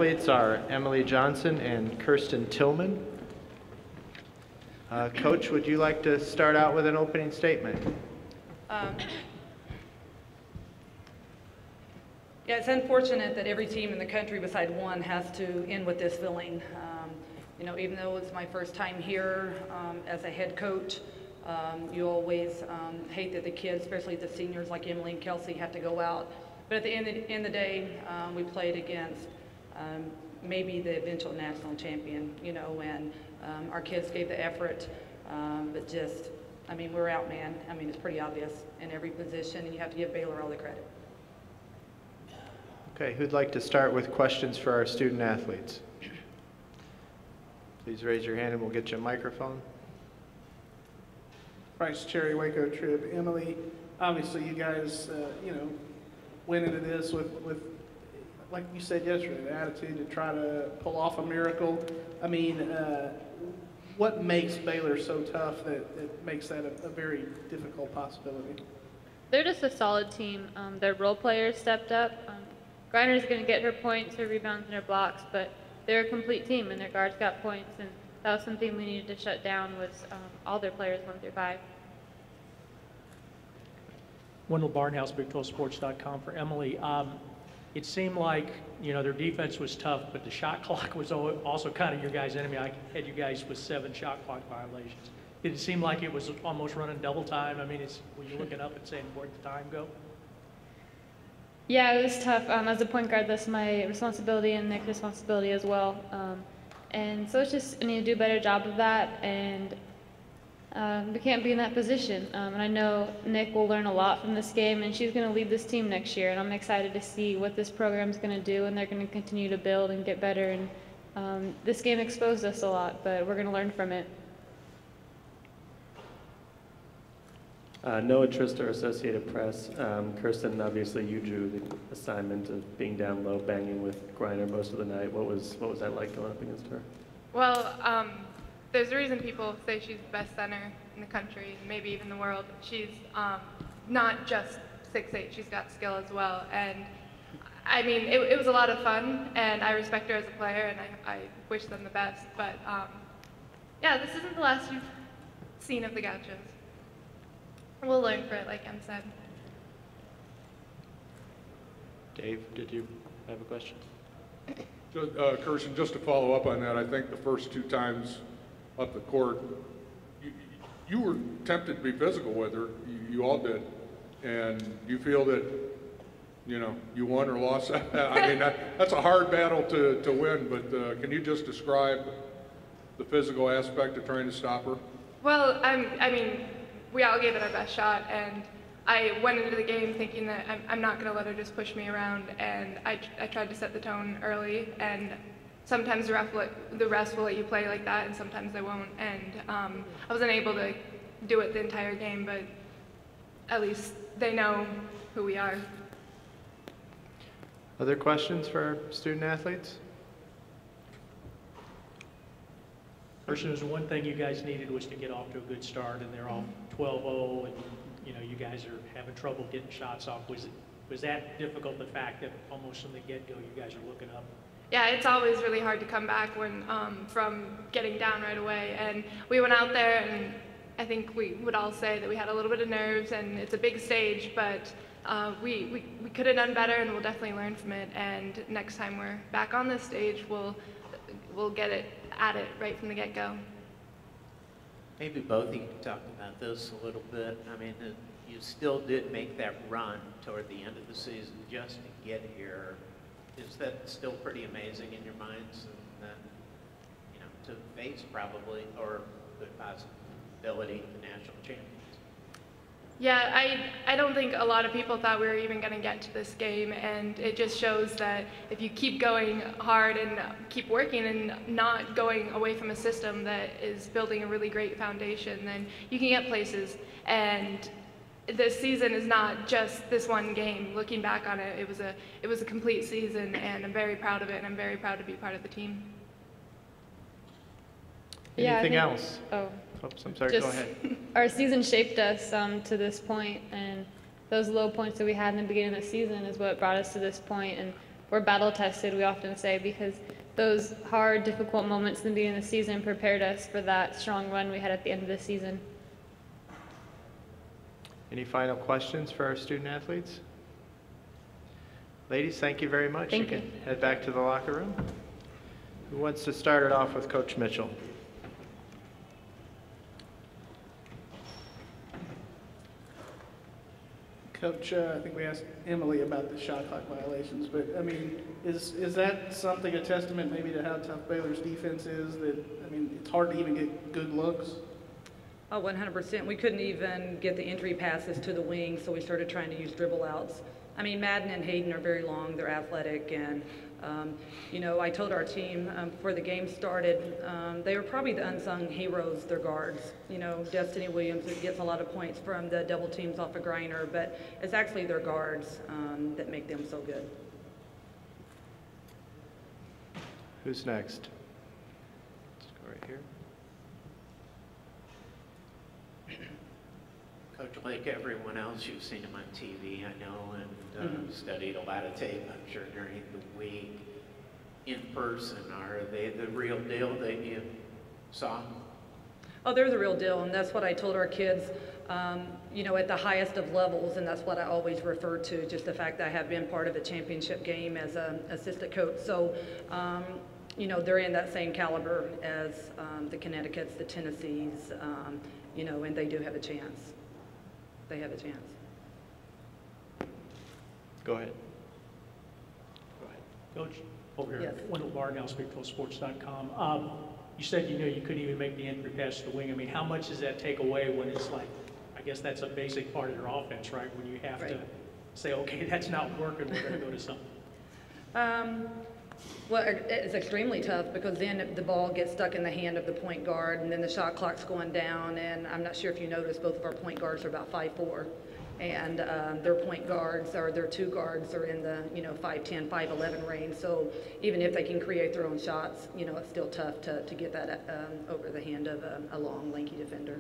Athletes are Emily Johnson and Kirsten Tillman. Coach, would you like to start out with an opening statement? Yeah, it's unfortunate that every team in the country beside one has to end with this feeling. You know, even though it's my first time here as a head coach, you always hate that the kids, especially the seniors like Emily and Kelsey, have to go out. But at the end of the day, we played against maybe the eventual national champion, you know, and our kids gave the effort, but just, I mean, we're outmanned. I mean, it's pretty obvious in every position, and you have to give Baylor all the credit. Okay, who'd like to start with questions for our student athletes? Please raise your hand and we'll get you a microphone. Bryce Cherry, Waco Trib. Emily, obviously you guys, you know, went into this with, like you said yesterday, the attitude to try to pull off a miracle. I mean, what makes Baylor so tough that it makes that a very difficult possibility? They're just a solid team. Their role players stepped up. Griner's going to get her points, her rebounds, and her blocks, but they're a complete team, and their guards got points, and that was something we needed to shut down was all their players 1 through 5. Wendell Barnhouse, Big12Sports.com for Emily. It seemed like, you know, their defense was tough, but the shot clock was also kind of your guys' enemy. I had you guys with 7 shot clock violations. Did it seem like it was almost running double time? I mean, were you looking up and saying, where'd the time go? Yeah, it was tough. As a point guard, that's my responsibility and Nick's responsibility as well. And so it's just, I need to do a better job of that, and we can't be in that position. And I know Nick will learn a lot from this game, and she's going to lead this team next year, and I'm excited to see what this program is going to do, and they're going to continue to build and get better. And this game exposed us a lot, but we're going to learn from it. Noah Trister, Associated Press. Kirsten, obviously you drew the assignment of being down low, banging with Griner most of the night. What was that like going up against her? Well, there's a reason people say she's the best center in the country, maybe even the world. She's not just 6'8", she's got skill as well. And I mean, it was a lot of fun, and I respect her as a player, and I wish them the best. But yeah, this isn't the last you've seen of the Gauchos. We'll learn for it, like Em said. Dave, did you have a question? Kirsten, just to follow up on that, I think the first 2 times up the court, you were tempted to be physical with her. You all did. And you feel that, you know, you won or lost that? I mean, that's a hard battle to win, but can you just describe the physical aspect of trying to stop her? Well, I mean, we all gave it our best shot, and I went into the game thinking that I'm not going to let her just push me around, and I tried to set the tone early, and sometimes the refs will let you play like that, and sometimes they won't, and I wasn't able to do it the entire game, but at least they know who we are. Other questions for our student athletes? Kirsten, was one thing you guys needed was to get off to a good start, and they're all 12-0, and you know you guys are having trouble getting shots off. Was that difficult? The fact that almost from the get-go you guys are looking up. Yeah, it's always really hard to come back when from getting down right away. And we went out there, and I think we would all say that we had a little bit of nerves, and it's a big stage, but we could have done better, and we'll definitely learn from it. And next time we're back on this stage, we'll get it at it right from the get-go. Maybe both of you can talk about this a little bit. I mean, you still did make that run toward the end of the season just to get here. Is that still pretty amazing in your minds? And then, you know, to face probably, or good possibility, the national champions? Yeah, I don't think a lot of people thought we were even going to get to this game, and it just shows that if you keep going hard and keep working and not going away from a system that is building a really great foundation, then you can get places. And this season is not just this one game. Looking back on it, it was a complete season, and I'm very proud of it, and I'm very proud to be part of the team. Anything else? Oh. Oops, I'm sorry, go ahead. Our season shaped us to this point, and those low points that we had in the beginning of the season is what brought us to this point. And we're battle tested, we often say, because those hard, difficult moments in the beginning of the season prepared us for that strong run we had at the end of the season. Any final questions for our student athletes? Ladies, thank you very much. Thank you. Can head back to the locker room. Who wants to start it off with Coach Mitchell? Coach, I think we asked Emily about the shot clock violations, but I mean, is that something a testament maybe to how tough Baylor's defense is? That I mean, it's hard to even get good looks. Oh, 100%. We couldn't even get the entry passes to the wing, so we started trying to use dribble outs. I mean, Madden and Hayden are very long, they're athletic, and you know, I told our team before the game started, they were probably the unsung heroes, their guards. You know, Destiny Williams gets a lot of points from the double teams off of Griner, but it's actually their guards that make them so good. Who's next? Let's go right here. Coach, like everyone else, you've seen him on TV, I know, and studied a lot of tape, I'm sure, during the week. In person, are they the real deal that you saw? Oh, they're the real deal, and that's what I told our kids, you know, at the highest of levels, and that's what I always refer to, just the fact that I have been part of a championship game as an assistant coach. So, you know, they're in that same caliber as the Connecticut's, the Tennessees, you know, and they do have a chance. They have a chance. Go ahead. Coach, over here, Yes. Wendell Barnhouse, BigTwelveSports.com. You said, you know, you couldn't even make the entry pass to the wing. I mean, how much does that take away when it's like, I guess that's a basic part of your offense, right? When you have to say, okay, that's not working, we're going to go to something. Well, it's extremely tough because then the ball gets stuck in the hand of the point guard, and then the shot clock's going down, and I'm not sure if you noticed, both of our point guards are about 5'4", and their point guards, or their two guards, are in the, you know, 5'10", 5'11" range. So even if they can create their own shots, you know, it's still tough to get that over the hand of a long, lanky defender.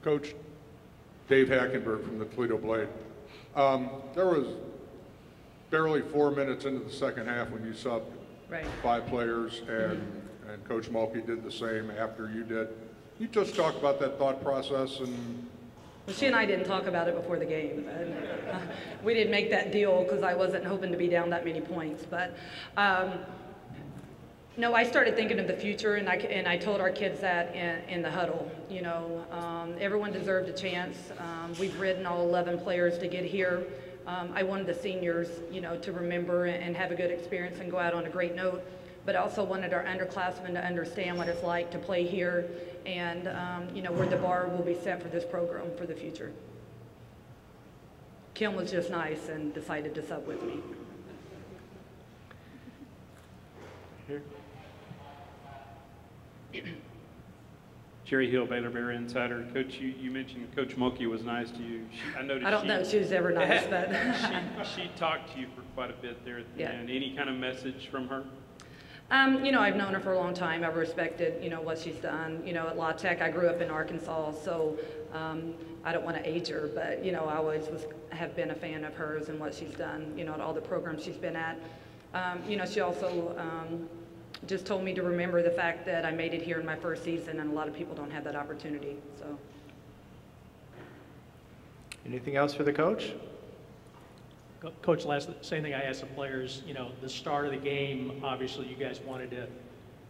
Coach, Dave Hackenberg from the Toledo Blade. There was barely 4 minutes into the second half when you subbed 5 players, and Coach Mulkey did the same after you did. You just talk about that thought process. And well, she and I didn't talk about it before the game. We didn't make that deal because I wasn't hoping to be down that many points. But no, I started thinking of the future, and I told our kids that in the huddle. You know, everyone deserved a chance. We've ridden all 11 players to get here. I wanted the seniors, you know, to remember and have a good experience and go out on a great note, but I also wanted our underclassmen to understand what it's like to play here and, you know, where the bar will be set for this program for the future. Kim was just nice and decided to sub with me. Here. Jerry Hill, Baylor Bear Insider. Coach, you mentioned Coach Mulkey was nice to you. I noticed I don't know if she was ever nice, but she talked to you for quite a bit there at the end. Any kind of message from her? You know, I've known her for a long time. I've respected, you know, what she's done. You know, at La Tech, I grew up in Arkansas, so I don't want to age her, but, you know, I always have been a fan of hers and what she's done, you know, at all the programs she's been at. You know, she also just told me to remember the fact that I made it here in my first season, and a lot of people don't have that opportunity. So, anything else for the coach? Coach, same thing I asked the players. You know, the start of the game, obviously you guys wanted to,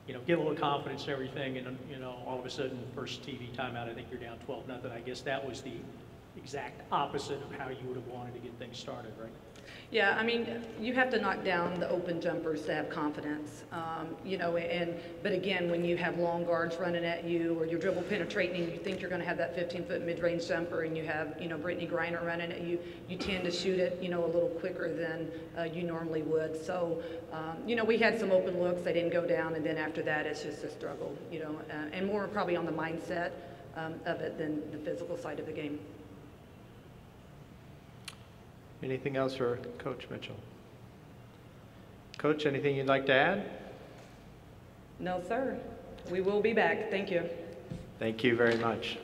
you know, get a little confidence and everything, and you know, all of a sudden, first TV timeout, I think you're down 12-0. I guess that was the exact opposite of how you would have wanted to get things started, right? yeah, I mean, you have to knock down the open jumpers to have confidence, you know, but again, when you have long guards running at you or you're dribble penetrating and you think you're going to have that 15-foot mid-range jumper and you have, you know, Brittany Griner running at you, you tend to shoot it, you know, a little quicker than you normally would. So, you know, we had some open looks, they didn't go down, and then after that, it's just a struggle, you know, and more probably on the mindset of it than the physical side of the game. Anything else for Coach Mitchell? Coach, anything you'd like to add? No, sir. We will be back. Thank you. Thank you very much.